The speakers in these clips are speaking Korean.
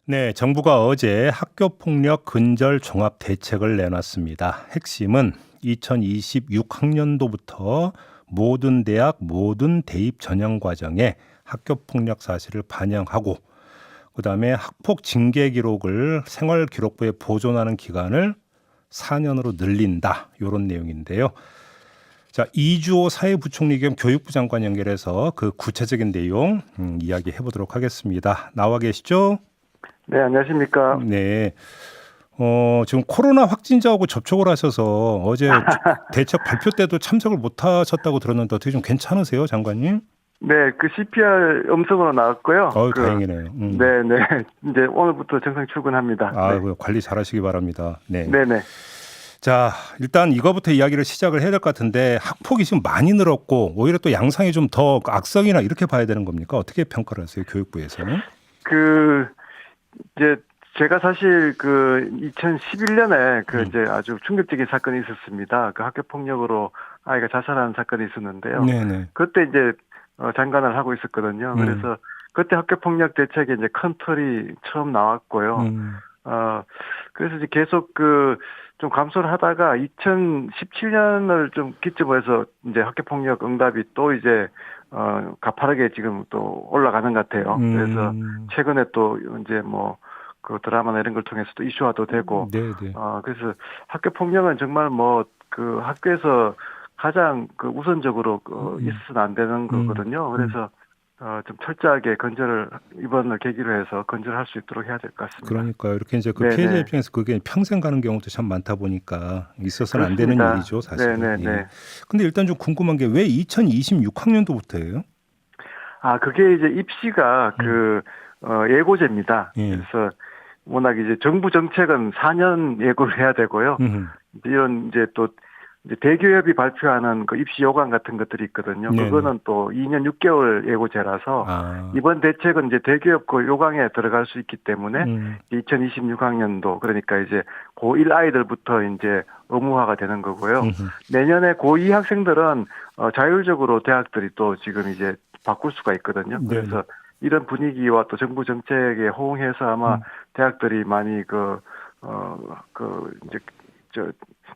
네, 정부가 어제 학교폭력 근절 종합 대책을 내놨습니다. 핵심은 2026학년도부터 모든 대학 모든 대입 전형 과정에 학교폭력 사실을 반영하고 그다음에 학폭 징계 기록을 생활기록부에 보존하는 기간을 4년으로 늘린다. 이런 내용인데요. 자, 이주호 사회부총리 겸 교육부 장관 연결해서 그 구체적인 내용 이야기해 보도록 하겠습니다. 나와 계시죠? 네, 안녕하십니까. 네. 지금 코로나 확진자하고 접촉을 하셔서 어제 대책 발표 때도 참석을 못 하셨다고 들었는데 어떻게 좀 괜찮으세요, 장관님? 네, 그 CPR 음성으로 나왔고요. 다행이네요. 네, 네. 이제 오늘부터 정상 출근합니다. 네. 관리 잘하시기 바랍니다. 네. 네, 네. 자, 일단 이거부터 이야기를 시작을 해야 될 것 같은데 학폭이 지금 많이 늘었고 오히려 또 양상이 좀 더 악성이나 이렇게 봐야 되는 겁니까? 어떻게 평가를 하세요, 교육부에서는? 그 이제 제가 사실 그 2011년에 이제 아주 충격적인 사건이 있었습니다. 그 학교 폭력으로 아이가 자살하는 사건이 있었는데요. 네네. 그때 이제 장관을 하고 있었거든요. 그래서 그때 학교 폭력 대책에 이제 큰 틀이 처음 나왔고요. 그래서 이제 계속 좀 감소를 하다가 2017년을 좀 기점으로 해서 이제 학교 폭력 응답이 또 이제 가파르게 지금 또 올라가는 것 같아요. 그래서 최근에 또 이제 뭐 그 드라마나 이런 걸 통해서도 이슈화도 되고, 네네. 그래서 학교 폭력은 정말 뭐 그 학교에서 가장 우선적으로 있어서는 안 되는 거거든요. 그래서 좀 철저하게 건절을 이번을 계기로 해서 건절할 수 있도록 해야 될 것 같습니다. 그러니까요. 이렇게 이제 그 네네. 피해자 입장에서 그게 평생 가는 경우도 참 많다 보니까 있어서는 안 되는 그렇습니다. 일이죠, 사실은. 네네네. 예. 근데 일단 좀 궁금한 게 왜 2026학년도부터예요? 그게 이제 입시가 예고제입니다. 예. 그래서 워낙 이제 정부 정책은 4년 예고를 해야 되고요. 이런 이제 또 이제 대교협이 발표하는 그 입시 요강 같은 것들이 있거든요. 네네. 그거는 또 2년 6개월 예고제라서 이번 대책은 이제 대교협 그 요강에 들어갈 수 있기 때문에 2026학년도 그러니까 이제 고1 아이들부터 이제 의무화가 되는 거고요. 내년에 고2 학생들은 자율적으로 대학들이 또 지금 이제 바꿀 수가 있거든요. 그래서 이런 분위기와 또 정부 정책에 호응해서 아마 대학들이 많이 이제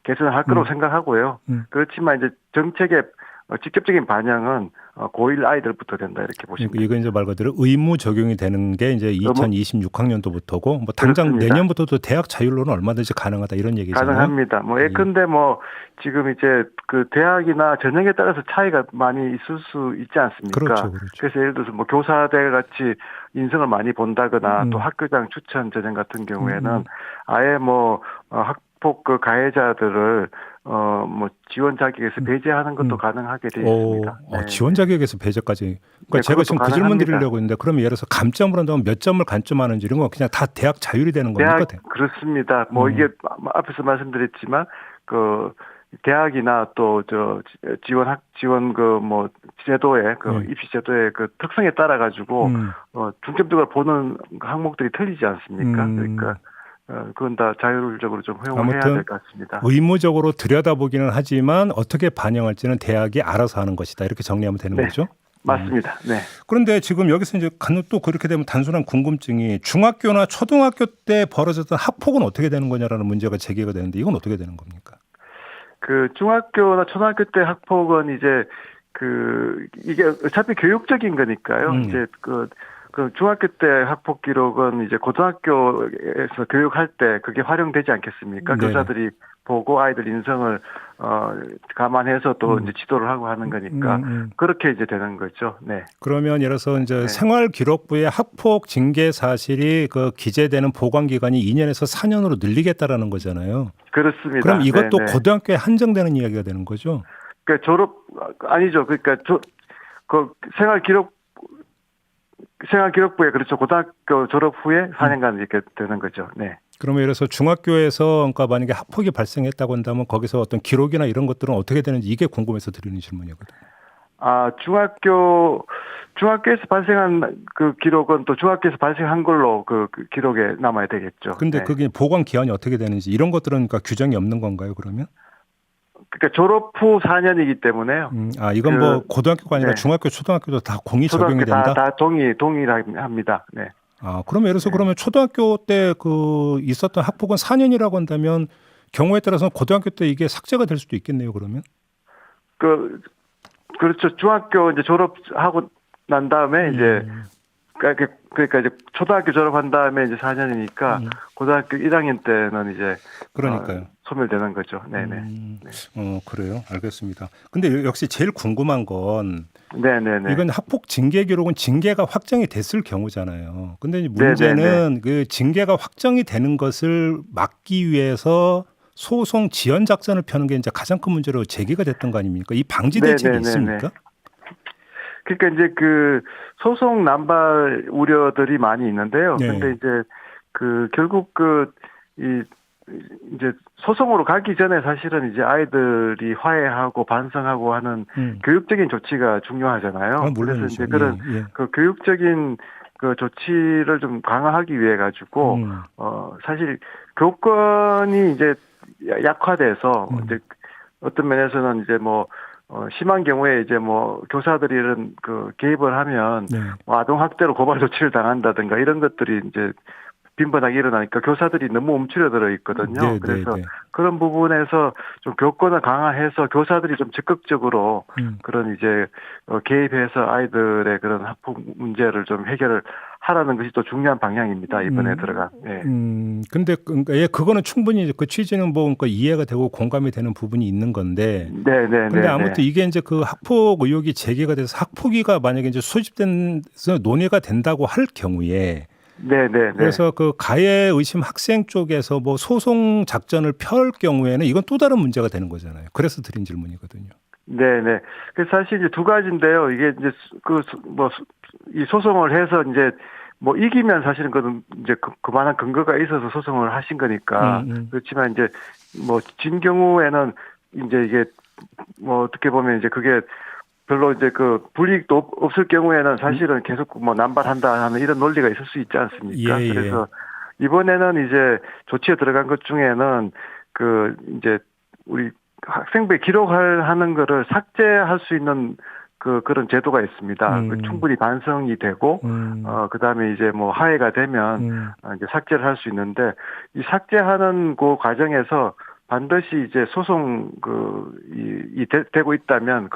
개선을 할 거라고 생각하고요. 그렇지만 이제 정책의 직접적인 반영은 고1 아이들부터 된다 이렇게 보시면 됩니다. 이거 이제 말 그대로 의무 적용이 되는 게 이제 2026학년도부터고 뭐 당장 그렇습니다. 내년부터도 대학 자율로는 얼마든지 가능하다 이런 얘기잖아요. 가능합니다. 뭐 예컨대 뭐 지금 이제 그 대학이나 전형에 따라서 차이가 많이 있을 수 있지 않습니까? 그렇죠. 그래서 예를 들어서 뭐 교사대 같이 인성을 많이 본다거나 또 학교장 추천 전형 같은 경우에는 아예 뭐 학폭 가해자들을 뭐 지원 자격에서 배제하는 것도 가능하게 되어 있습니다. 네. 지원 자격에서 배제까지. 그러니까 네, 제가 지금 그 질문 가능합니다. 드리려고 했는데 그러면 예를 들어서 감점을 한다면 몇 점을 감점하는지 이런 거 그냥 다 대학 자율이 되는 겁니까? 그렇습니다. 뭐 이게 앞에서 말씀드렸지만 대학이나 또 지원 뭐 제도의 입시 제도의 특성에 따라 가지고 중점적으로 보는 항목들이 틀리지 않습니까? 그러니까 그건 다 자율적으로 좀 허용을 해야 될 것 같습니다. 의무적으로 들여다보기는 하지만 어떻게 반영할지는 대학이 알아서 하는 것이다. 이렇게 정리하면 되는 거죠? 맞습니다. 네. 그런데 지금 여기서 이제 또 그렇게 되면 단순한 궁금증이 중학교나 초등학교 때 벌어졌던 학폭은 어떻게 되는 거냐라는 문제가 제기가 되는데 이건 어떻게 되는 겁니까? 중학교나 초등학교 때 학폭은 이제 이게 어차피 교육적인 거니까요. 이제 중학교 때 학폭 기록은 이제 고등학교에서 교육할 때 그게 활용되지 않겠습니까? 네네. 교사들이 보고 아이들 인성을 감안해서 또 이제 지도를 하고 하는 거니까 그렇게 이제 되는 거죠. 네. 그러면 예를 들어서 이제 생활기록부에 학폭 징계 사실이 기재되는 보관 기간이 2년에서 4년으로 늘리겠다라는 거잖아요. 그렇습니다. 그럼 이것도 네네. 고등학교에 한정되는 이야기가 되는 거죠? 그러니까 아니죠. 그러니까 생활기록부에 그렇죠. 고등학교 졸업 후에 4년간 이렇게 되는 거죠. 네. 그러면 예를 들어서 중학교에서 그러니까 만약에 학폭이 발생했다고 한다면 거기서 어떤 기록이나 이런 것들은 어떻게 되는지 이게 궁금해서 드리는 질문이거든요. 중학교에서 발생한 기록은 또 중학교에서 발생한 걸로 기록에 남아야 되겠죠. 근데 네. 그게 보관 기한이 어떻게 되는지 이런 것들은 그러니까 규정이 없는 건가요, 그러면? 그러니까 졸업 후 4년이기 때문에요. 이건 뭐 고등학교가 아니라 중학교, 초등학교도 다 공이 적용이 된다? 다 동일합니다. 네. 아, 그러면 예를 들어서 네. 그러면 초등학교 때 그 있었던 학폭은 4년이라고 한다면 경우에 따라서는 고등학교 때 이게 삭제가 될 수도 있겠네요, 그러면. 그 그렇죠. 중학교 이제 졸업하고 난 다음에 이제 그러니까 이제 초등학교 졸업한 다음에 이제 4년이니까 고등학교 1학년 때는 이제 그러니까요. 소멸되는 거죠. 네네. 그래요. 알겠습니다. 근데 역시 제일 궁금한 건 네네네. 이건 학폭 징계 기록은 징계가 확정이 됐을 경우잖아요. 근데 이제 네네네. 문제는 그 징계가 확정이 되는 것을 막기 위해서 소송 지연 작전을 펴는 게 이제 가장 큰 문제로 제기가 됐던 거 아닙니까? 이 방지 대책이 네네네네. 있습니까? 그러니까 이제 그 소송 남발 우려들이 많이 있는데요. 네. 근데 이제 그 결국 이제 소송으로 가기 전에 사실은 이제 아이들이 화해하고 반성하고 하는 교육적인 조치가 중요하잖아요. 아, 그래서 물론이죠. 이제 그런 예. 그 교육적인 그 조치를 좀 강화하기 위해 가지고 사실 교권이 이제 약화돼서 이제 어떤 면에서는 이제 뭐 심한 경우에 이제 뭐 교사들이 이런 그 개입을 하면 네. 뭐 아동 학대로 고발 조치를 당한다든가 이런 것들이 이제 빈번하게 일어나니까 교사들이 너무 움츠러들어 있거든요. 네, 그래서 네. 그런 부분에서 좀 교권을 강화해서 교사들이 좀 적극적으로 그런 이제 개입해서 아이들의 그런 학폭 문제를 좀 해결을 하라는 것이 또 중요한 방향입니다. 이번에 들어간. 예. 근데 그러니까 예, 그거는 충분히 그 취지는 뭐 그러니까 이해가 되고 공감이 되는 부분이 있는 건데. 네네네. 근데 아무튼 이게 이제 그 학폭 의혹이 제기가 돼서 학폭위가 만약에 이제 소집돼서 논의가 된다고 할 경우에 네네네. 그래서 그 가해 의심 학생 쪽에서 뭐 소송 작전을 펼 경우에는 이건 또 다른 문제가 되는 거잖아요. 그래서 드린 질문이거든요. 네네. 그 사실 이제 두 가지인데요. 이게 이제 이 소송을 해서 이제 뭐 이기면 사실은 그건 이제 그만한 근거가 있어서 소송을 하신 거니까 그렇지만 이제 뭐 진 경우에는 이제 이게 뭐 어떻게 보면 이제 그게 별로 이제 그 불이익도 없을 경우에는 사실은 계속 뭐 남발한다 하는 이런 논리가 있을 수 있지 않습니까? 예. 그래서 이번에는 이제 조치에 들어간 것 중에는 그 이제 우리 학생부에 기록을 하는 거를 삭제할 수 있는 그런 제도가 있습니다. 충분히 반성이 되고, 그다음에 이제 뭐 화해가 되면, 이제 삭제를 할 수 있는데, 이 삭제하는 그 과정에서 반드시 이제 소송 되고 있다면,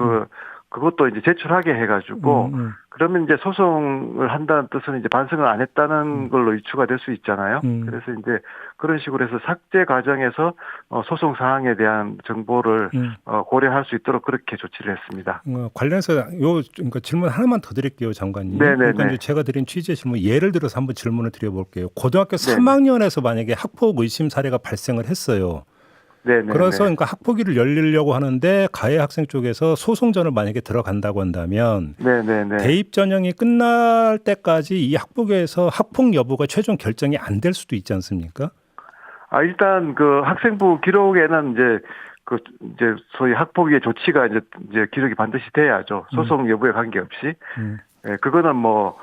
그것도 이제 제출하게 해가지고, 그러면 이제 소송을 한다는 뜻은 이제 반성을 안 했다는 걸로 유추가 될 수 있잖아요. 그래서 이제 그런 식으로 해서 삭제 과정에서 소송 사항에 대한 정보를 고려할 수 있도록 그렇게 조치를 했습니다. 관련해서 그러니까 질문 하나만 더 드릴게요, 장관님. 네네네. 그러니까 이제 제가 드린 취지의 질문 예를 들어서 한번 질문을 드려볼게요. 고등학교 네네. 3학년에서 만약에 학폭 의심 사례가 발생을 했어요. 네네. 그래서 그러니까 학폭위를 열리려고 하는데 가해 학생 쪽에서 소송전을 만약에 들어간다고 한다면 네네네. 대입 전형이 끝날 때까지 이 학폭위에서 학폭 여부가 최종 결정이 안 될 수도 있지 않습니까? 일단 그 학생부 기록에는 이제 소위 학폭위의 조치가 이제 기록이 반드시 돼야죠. 소송 여부에 관계없이. 예, 그거는 뭐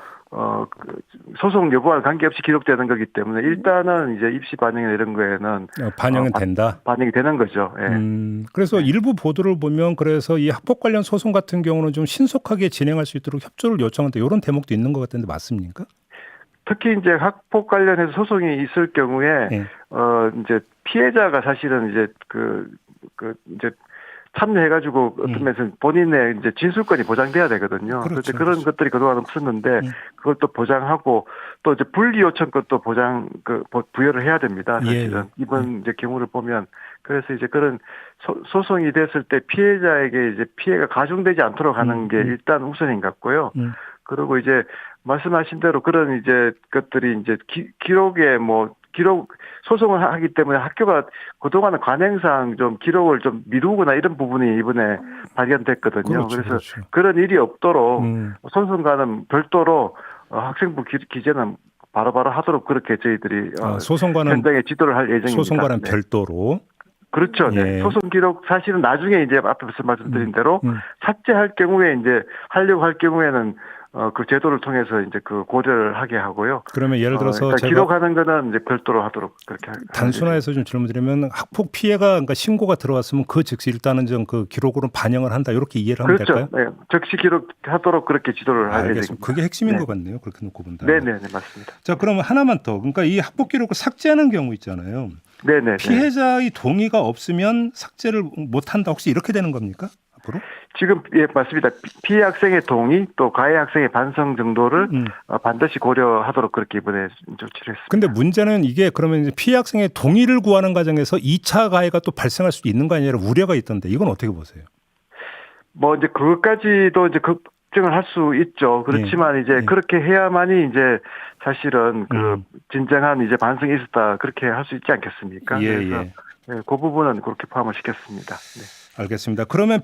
소송 여부와 관계없이 기록되는 거기 때문에 일단은 이제 입시 반영이나 이런 거에는 반영은 된다. 반영이 되는 거죠. 예. 그래서 일부 보도를 보면 그래서 이 학폭 관련 소송 같은 경우는 좀 신속하게 진행할 수 있도록 협조를 요청한다 이런 대목도 있는 것 같은데 맞습니까? 특히 이제 학폭 관련해서 소송이 있을 경우에 이제 피해자가 사실은 이제 이제 참여해가지고 어떤 면에서 본인의 이제 진술권이 보장돼야 되거든요. 그렇죠. 그런데 그런 것들이 그동안 없었는데 그걸 또 보장하고 또 이제 불기 요청권도 부여를 해야 됩니다. 사실은 이번 이제 경우를 보면 그래서 이제 그런 소송이 됐을 때 피해자에게 이제 피해가 가중되지 않도록 하는 게 일단 우선인 것 같고요. 그리고 이제 말씀하신 대로 그런 이제 것들이 이제 기록 소송을 하기 때문에 학교가 그동안은 관행상 좀 기록을 좀 미루거나 이런 부분이 이번에 발견됐거든요. 그래서 그런 일이 없도록 소송과는 별도로 학생부 기재는 바로바로 하도록 그렇게 저희들이 현장에 지도를 할 예정입니다. 소송과는 별도로. 그렇죠. 네. 소송 기록 사실은 나중에 이제 앞에서 말씀드린 대로 삭제할 경우에 이제 하려고 할 경우에는 그 제도를 통해서 이제 그 고려를 하게 하고요. 그러면 예를 들어서 그러니까 제가 기록하는 거는 이제 별도로 하도록 그렇게 단순화해서 좀 질문드리면 학폭 피해가 그러니까 신고가 들어왔으면 그 즉시 일단은 좀 그 기록으로 반영을 한다 이렇게 이해를 하면 그렇죠. 될까요? 네, 적시 기록하도록 그렇게 지도를 할 알겠습니다. 예정입니다. 그게 핵심인 네. 것 같네요. 그렇게 놓고 본다. 네네 맞습니다. 자, 그러면 하나만 더. 그러니까 이 학폭 기록을 삭제하는 경우 있잖아요. 네네. 피해자의 동의가 없으면 삭제를 못 한다. 혹시 이렇게 되는 겁니까? 앞으로? 지금 예 맞습니다. 피해 학생의 동의 또 가해 학생의 반성 정도를 반드시 고려하도록 그렇게 이번에 조치를 했습니다. 근데 문제는 이게 그러면 이제 피해 학생의 동의를 구하는 과정에서 2차 가해가 또 발생할 수도 있는 거 아니냐 우려가 있던데 이건 어떻게 보세요? 뭐 이제 그것까지도 이제 걱정을 할 수 있죠. 그렇지만 이제 그렇게 해야만이 이제 사실은 그 진정한 이제 반성이 있었다 그렇게 할 수 있지 않겠습니까? 그래서 예, 그 부분은 그렇게 포함을 시켰습니다. 네. 알겠습니다. 그러면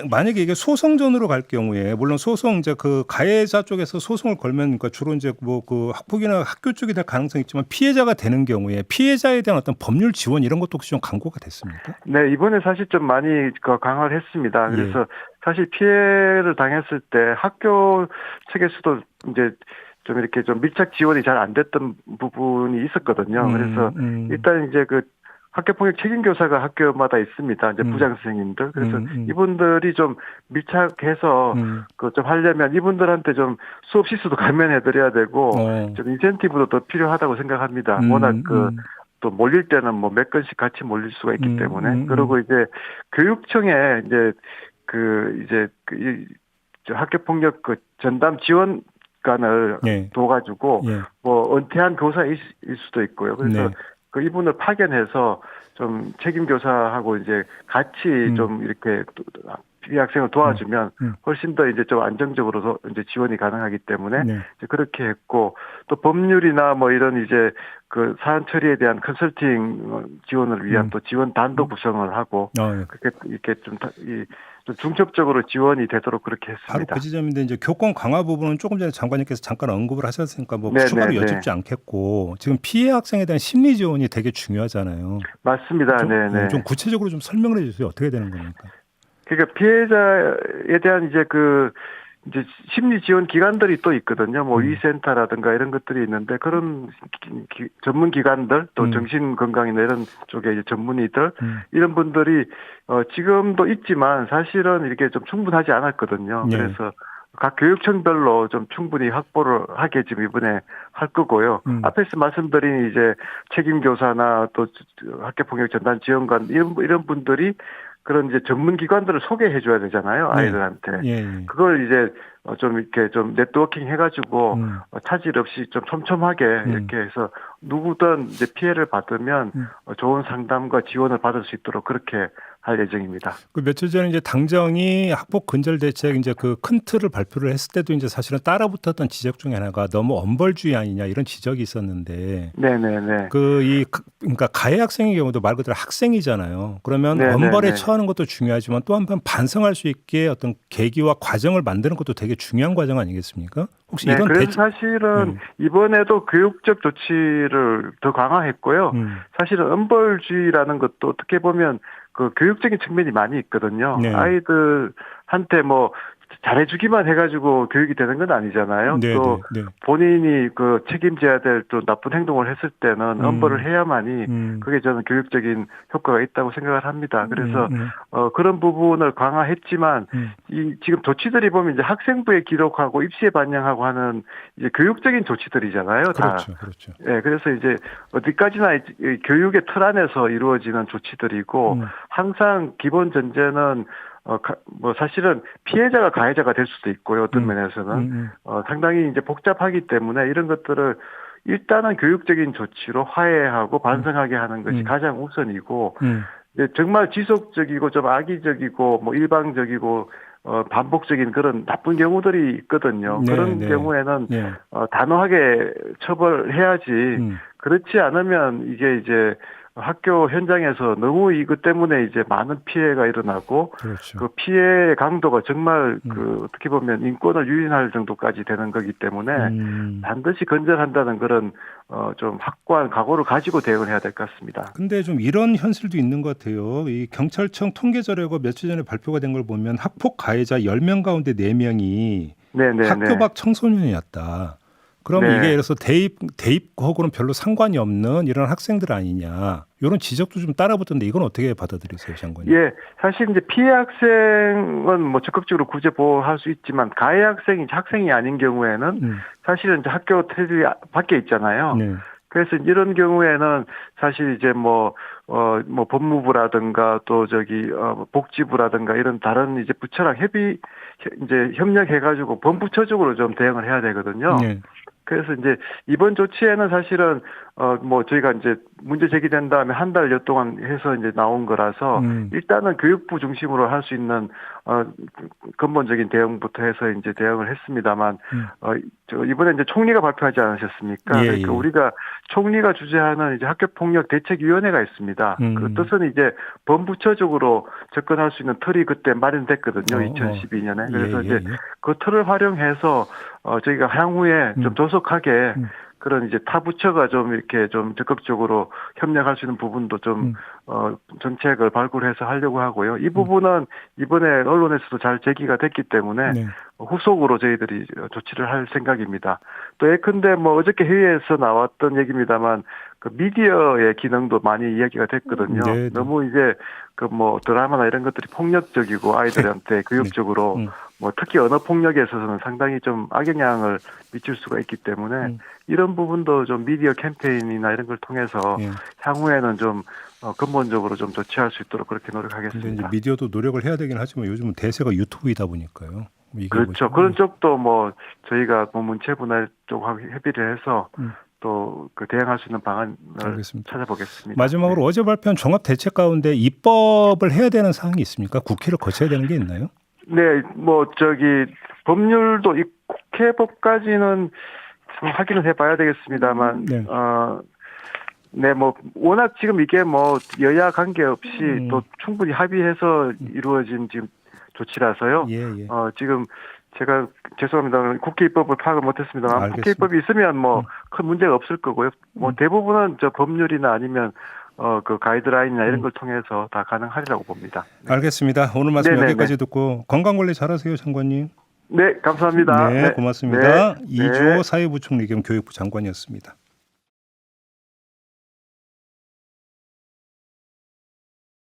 만약에 이게 소송전으로 갈 경우에 물론 소송 이제 그 가해자 쪽에서 소송을 걸면 그러니까 주로 이제 뭐 그 학폭이나 학교 쪽이 될 가능성이 있지만 피해자가 되는 경우에 피해자에 대한 어떤 법률 지원 이런 것도 혹시 좀 강구가 됐습니까? 네, 이번에 사실 좀 많이 강화를 했습니다. 그래서 사실 피해를 당했을 때 학교 측에서도 이제 좀 이렇게 좀 밀착 지원이 잘 안 됐던 부분이 있었거든요. 그래서 일단 이제 그 학교폭력 책임교사가 학교마다 있습니다. 이제 부장 선생님들. 그래서 이분들이 좀 밀착해서 그 좀 하려면 이분들한테 좀 수업 실수도 감면해드려야 되고 좀 인센티브도 더 필요하다고 생각합니다. 워낙 또 몰릴 때는 뭐 몇 건씩 같이 몰릴 수가 있기 때문에. 그리고 이제 교육청에 이제 학교폭력 그 전담 지원관을 둬가지고 뭐 은퇴한 교사일 수도 있고요. 그래서 그 이분을 파견해서 좀 책임 교사하고 이제 같이 좀 이렇게 피해 학생을 도와주면 훨씬 더 이제 좀 안정적으로 이제 지원이 가능하기 때문에 이제 그렇게 했고 또 법률이나 뭐 이런 이제 그 사안 처리에 대한 컨설팅 지원을 위한 또 지원단도 구성을 하고 그렇게 이렇게 좀 중첩적으로 지원이 되도록 그렇게 했습니다. 바로 그 지점인데 이제 교권 강화 부분은 조금 전에 장관님께서 잠깐 언급을 하셨으니까 뭐 추가로 여쭙지 않겠고 지금 피해 학생에 대한 심리 지원이 되게 중요하잖아요. 맞습니다. 좀 구체적으로 좀 설명을 해주세요. 어떻게 되는 겁니까? 그러니까 피해자에 대한 이제 이제 심리 지원 기관들이 또 있거든요. 뭐 위센터라든가 이런 것들이 있는데 그런 전문 기관들 또 정신 건강이나 이런 쪽에 이제 전문의들 이런 분들이 지금도 있지만 사실은 이렇게 좀 충분하지 않았거든요. 그래서 각 교육청별로 좀 충분히 확보를 하게 지금 이번에 할 거고요. 앞에서 말씀드린 이제 책임교사나 또 학교폭력 전담 지원관 이런 분들이 그런 이제 전문 기관들을 소개해 줘야 되잖아요. 아이들한테. 그걸 이제 좀 이렇게 좀 네트워킹 해가지고 차질 없이 좀 촘촘하게 이렇게 해서 누구든 이제 피해를 받으면 좋은 상담과 지원을 받을 수 있도록 그렇게 할 예정입니다. 그 며칠 전에 이제 당정이 학폭 근절 대책 이제 그 큰 틀을 발표를 했을 때도 이제 사실은 따라붙었던 지적 중에 하나가 너무 엄벌주의 아니냐 이런 지적이 있었는데. 네네네. 그러니까 가해 학생의 경우도 말 그대로 학생이잖아요. 그러면 엄벌에 처하는 것도 중요하지만 또 한편 반성할 수 있게 어떤 계기와 과정을 만드는 것도 되게 중요한 과정 아니겠습니까? 혹시 이런 그래서 사실은 이번에도 교육적 조치를 더 강화했고요. 사실은 엄벌주의라는 것도 어떻게 보면 그 교육적인 측면이 많이 있거든요. 아이들한테 뭐 잘해주기만 해가지고 교육이 되는 건 아니잖아요. 또 본인이 그 책임져야 될 또 나쁜 행동을 했을 때는 엄벌을 해야만이 그게 저는 교육적인 효과가 있다고 생각을 합니다. 그래서 그런 부분을 강화했지만 지금 조치들이 보면 이제 학생부에 기록하고 입시에 반영하고 하는 이제 교육적인 조치들이잖아요. 그렇죠. 네, 그래서 이제 어디까지나 교육의 틀 안에서 이루어지는 조치들이고 항상 기본 전제는 뭐 사실은 피해자가 가해자가 될 수도 있고요. 어떤 면에서는 상당히 이제 복잡하기 때문에 이런 것들을 일단은 교육적인 조치로 화해하고 반성하게 하는 것이 가장 우선이고 정말 지속적이고 좀 악의적이고 뭐 일방적이고 반복적인 그런 나쁜 경우들이 있거든요. 그런 경우에는 단호하게 처벌해야지 그렇지 않으면 이게 이제 학교 현장에서 너무 이것 때문에 이제 많은 피해가 일어나고 그 피해 강도가 정말 그 어떻게 보면 인권을 유린할 정도까지 되는 거기 때문에 반드시 건절한다는 그런 좀 확고한 각오를 가지고 대응을 해야 될 것 같습니다. 근데 좀 이런 현실도 있는 것 같아요. 이 경찰청 통계 자료가 며칠 전에 발표가 된 걸 보면 학폭 가해자 10명 가운데 4명이 네네네. 학교 밖 청소년이었다. 그러면 네. 이게 예를 들어서 대입하고는 별로 상관이 없는 이런 학생들 아니냐. 이런 지적도 좀 따라붙던데 이건 어떻게 받아들이세요, 장관님? 예, 사실 이제 피해 학생은 뭐 적극적으로 구제 보호할 수 있지만 가해 학생이 학생이 아닌 경우에는 사실은 이제 학교 테두리 밖에 있잖아요. 네. 그래서 이런 경우에는 사실 이제 뭐 법무부라든가 또 복지부라든가 이런 다른 이제 부처랑 이제 협력해가지고 본부처적으로 좀 대응을 해야 되거든요. 네. 그래서 이제 이번 조치에는 사실은 저희가 이제 문제 제기된 다음에 한 달여 동안 해서 이제 나온 거라서 일단은 교육부 중심으로 할 수 있는 근본적인 대응부터 해서 이제 대응을 했습니다만 이번에 이제 총리가 발표하지 않으셨습니까? 예, 그러니까 예. 우리가 총리가 주재하는 이제 학교폭력 대책위원회가 있습니다. 그 뜻은 이제 본부처적으로 접근할 수 있는 틀이 그때 마련됐거든요. 2012년에. 그래서 이제 그 틀을 활용해서 저희가 향후에 좀 조속하게 그런 이제 타 부처가 좀 이렇게 좀 적극적으로 협력할 수 있는 부분도 좀 정책을 발굴해서 하려고 하고요. 이 부분은 이번에 언론에서도 잘 제기가 됐기 때문에 후속으로 저희들이 조치를 할 생각입니다. 또 예컨대 뭐 어저께 회의에서 나왔던 얘기입니다만 그 미디어의 기능도 많이 이야기가 됐거든요. 네. 너무 이제 그 뭐 드라마나 이런 것들이 폭력적이고 아이들한테 교육적으로 뭐 특히 언어 폭력에 있어서는 상당히 좀 악영향을 미칠 수가 있기 때문에 이런 부분도 좀 미디어 캠페인이나 이런 걸 통해서 향후에는 좀 근본적으로 좀 조치할 수 있도록 그렇게 노력하겠습니다. 이제 미디어도 노력을 해야 되긴 하지만 요즘은 대세가 유튜브이다 보니까요. 이게 그렇죠. 그런 쪽도 뭐 저희가 뭐 문체분할 쪽하고 협의를 해서 또 그 대응할 수 있는 방안을 알겠습니다. 찾아보겠습니다. 마지막으로 어제 발표한 종합 대책 가운데 입법을 해야 되는 사항이 있습니까? 국회를 거쳐야 되는 게 있나요? 네, 법률도 이 국회법까지는 좀 확인을 해봐야 되겠습니다만, 워낙 지금 이게 여야 관계없이 또 충분히 합의해서 이루어진 지금 조치라서요. 지금 제가 죄송합니다. 국회 입법을 파악을 못했습니다만, 알겠습니다. 국회 입법이 있으면 큰 문제가 없을 거고요. 대부분은 법률이나 아니면 그 가이드라인이나 이런 걸 통해서 다 가능하리라고 봅니다. 네. 알겠습니다. 오늘 말씀 여기까지 듣고 건강관리 잘하세요, 장관님. 네, 감사합니다. 네, 고맙습니다. 이주호 사회부총리 겸 교육부 장관이었습니다.